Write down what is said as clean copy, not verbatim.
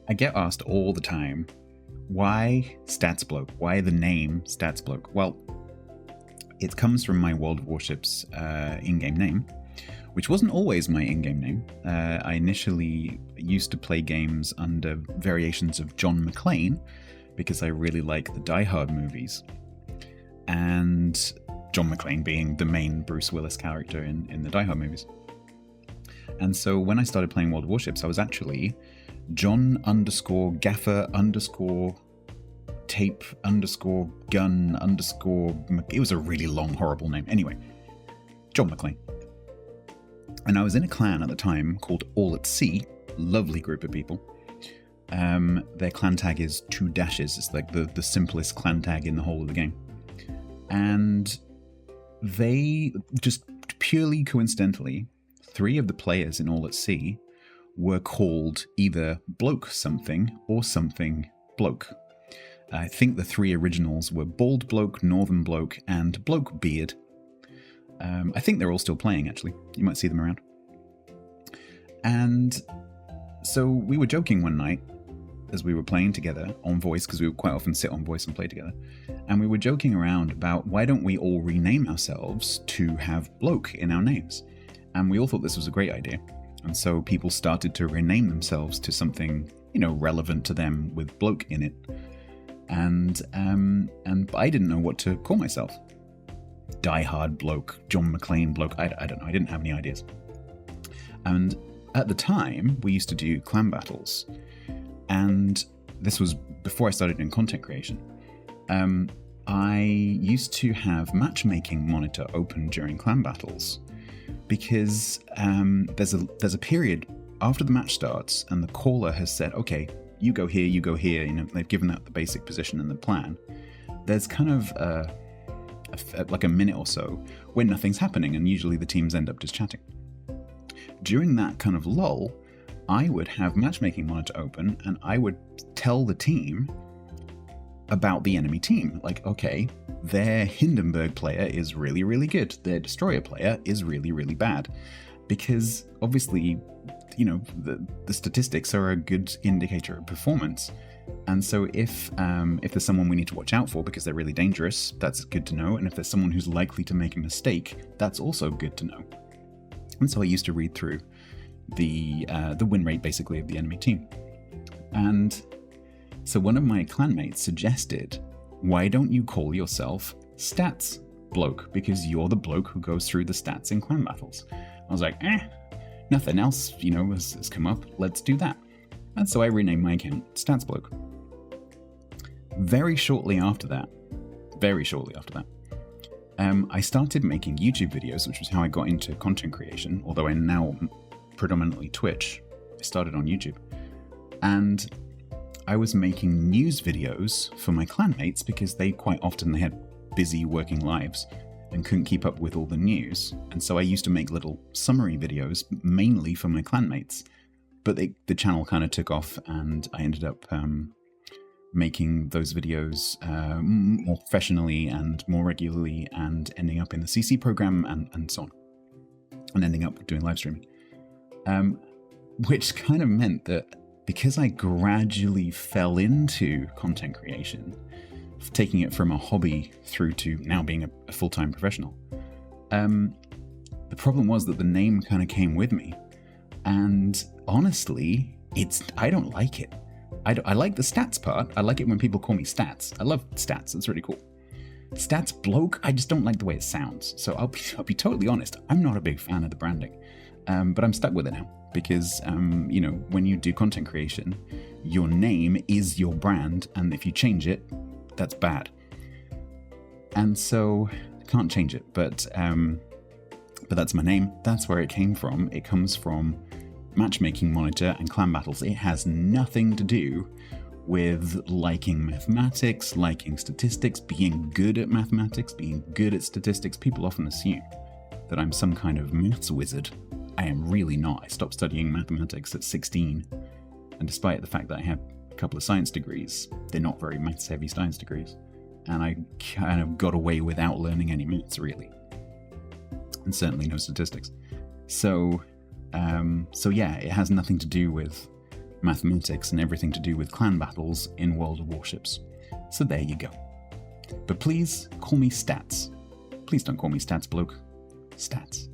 I get asked all the time, why StatsBloke? Why the name StatsBloke? Well, it comes from my World of Warships in-game name, which wasn't always my in-game name. I initially used to play games under variations of John McClane because I really like the Die Hard movies. And John McClane being the main Bruce Willis character in the Die Hard movies. And so when I started playing World of Warships, I was actually John _Gaffer _tape _gun _ it was a really long, horrible name. Anyway, John McClane. And I was in a clan at the time called All at Sea, lovely group of people. Their clan tag is 2 dashes. It's like the simplest clan tag in the whole of the game. And they, just purely coincidentally, 3 of the players in All at Sea were called either Bloke something or something Bloke. I think the 3 originals were Bald Bloke, Northern Bloke, and Bloke Beard. I think they're all still playing, actually. You might see them around. And so we were joking one night as we were playing together on voice, because we would quite often sit on voice and play together. And we were joking around about why don't we all rename ourselves to have Bloke in our names? And we all thought this was a great idea. And so people started to rename themselves to something, relevant to them with Bloke in it. And I didn't know what to call myself. Die Hard Bloke, John McClane Bloke, I don't know, I didn't have any ideas. And at the time, we used to do clan battles. And this was before I started doing content creation. I used to have matchmaking monitor open during clan battles because there's a period after the match starts and the caller has said, okay, you go here, they've given out the basic position and the plan. There's kind of like a minute or so when nothing's happening, and usually the teams end up just chatting. During that kind of lull, I would have matchmaking monitor open and I would tell the team about the enemy team. Like, okay, their Hindenburg player is really, really good. Their destroyer player is really, really bad. Because obviously, the statistics are a good indicator of performance. And so if there's someone we need to watch out for because they're really dangerous, that's good to know. And if there's someone who's likely to make a mistake, that's also good to know. And so I used to read through the win rate basically of the enemy team. And so one of my clanmates suggested, why don't you call yourself StatsBloke? Because you're the bloke who goes through the stats in clan battles. I was like, nothing else, has come up. Let's do that. And so I renamed my account StatsBloke. Very shortly after that, I started making YouTube videos, which was how I got into content creation, although I now predominantly Twitch. I started on YouTube. And I was making news videos for my clanmates because they had busy working lives and couldn't keep up with all the news. And so I used to make little summary videos mainly for my clanmates. But the channel kind of took off and I ended up making those videos more professionally and more regularly and ending up in the CC program and so on. And ending up doing live streaming. Which kind of meant that because I gradually fell into content creation, taking it from a hobby through to now being a full-time professional, the problem was that the name kind of came with me. And honestly, I don't like it. I like the stats part. I like it when people call me Stats. I love stats. It's really cool. StatsBloke, I just don't like the way it sounds. So I'll be totally honest. I'm not a big fan of the branding, but I'm stuck with it now because, when you do content creation, your name is your brand. And if you change it, that's bad. And so I can't change it, but that's my name. That's where it came from. It comes from matchmaking monitor and clan battles. It has nothing to do with liking mathematics, liking statistics, being good at mathematics, being good at statistics. People often assume that I'm some kind of maths wizard. I am really not. I stopped studying mathematics at 16. And despite the fact that I have a couple of science degrees, they're not very maths-heavy science degrees. And I kind of got away without learning any maths, really. And certainly no statistics. So yeah, it has nothing to do with mathematics, and everything to do with clan battles in World of Warships. So there you go. But please call me Stats. Please don't call me StatsBloke. Stats.